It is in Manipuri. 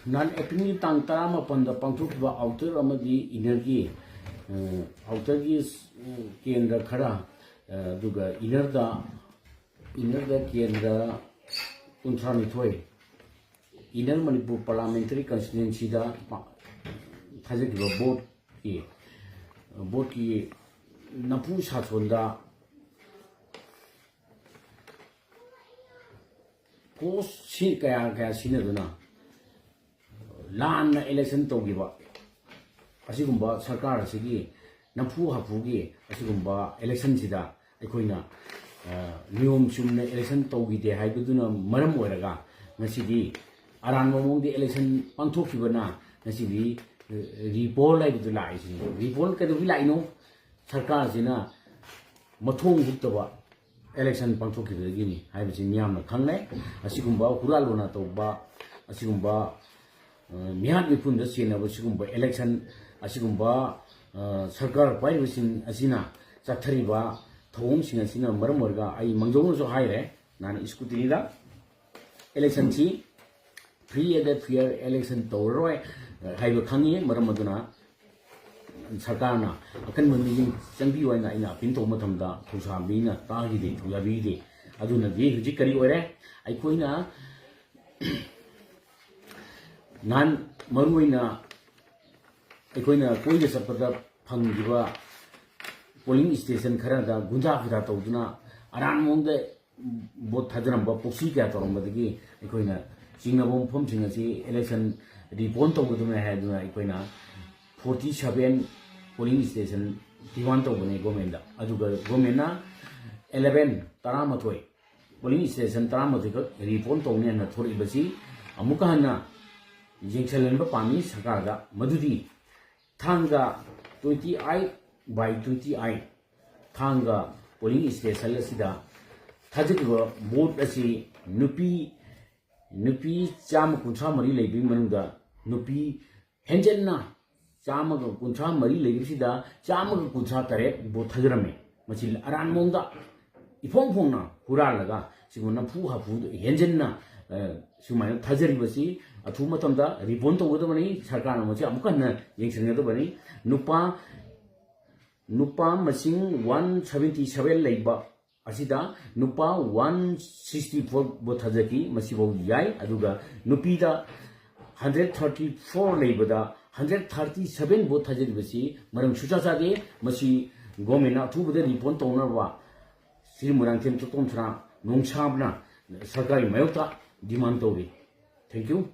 Non April tang tarama panda pangthuk ba outer amadi inner outer gi kendra khara duga inner da kendra unthani thoi inner Manipur parliamentary constituency da thajek ba board ki napu sathonda post si kaya sinaduna lan election togiba asigumba sarkar asigi nafu hapugi asigumba election sida aikoina niyom chumna election togide haibuduna maram oiraga ngasidi aran momongdi election pangthokibana ngasidi report laibudu laisi report kadu laino sarkar sina mathong huktaba election pangthokibagini haibisi miyamna khangne asigumba huralona toba asigumba mihat mipunda senaba sigumba election asigumba sarkar paibusin asina chathariba thong sing asina maram orga ai mangjong so haire nan scrutiny da election chi free and fair election toroi haiba khangi maram aduna sarkar na akan mani changbi waina ina pinto mathamda thusambi na tahi de thuyabi de aduna de hujik kari ore ai koina nan maruina aikoina koina sappada phanggiba polling station khara da gunja phira tawduna aran mongde bot thajaramba poksi kya torambadagi aikoina singnabom phom singasi election report tawduna haiduna aikoina 47 polling station diwan tawbane government aduga government na 11 taramatoi polling station taramatoi ka report tawne na thori basi amuka hana jengselenba pami sarkarda madudi thanga 28/28 thanga polling station asida thajikwa vote asi nupi cham kuntra mari leibi manungda nupi henjenna cham kuntra mari leibi sida cham kuntra tare vote thajarame machil aran mongda ifong phongna huralaga siguna phu ha phu henjenna sumai thajari athu matamda ribon to godamani sarkar na machi amuka na yengseng do bani nupa masing 177 leiba asida nupa 164 bo thajaki masi bo yai aduga nupi da 134 leibada 137 bo thajari basi maram sucha de masi gomena thu bode ribon to na ba sir murang tem to tom thra nongchabna sarkari mayota demand to ri. Thank you.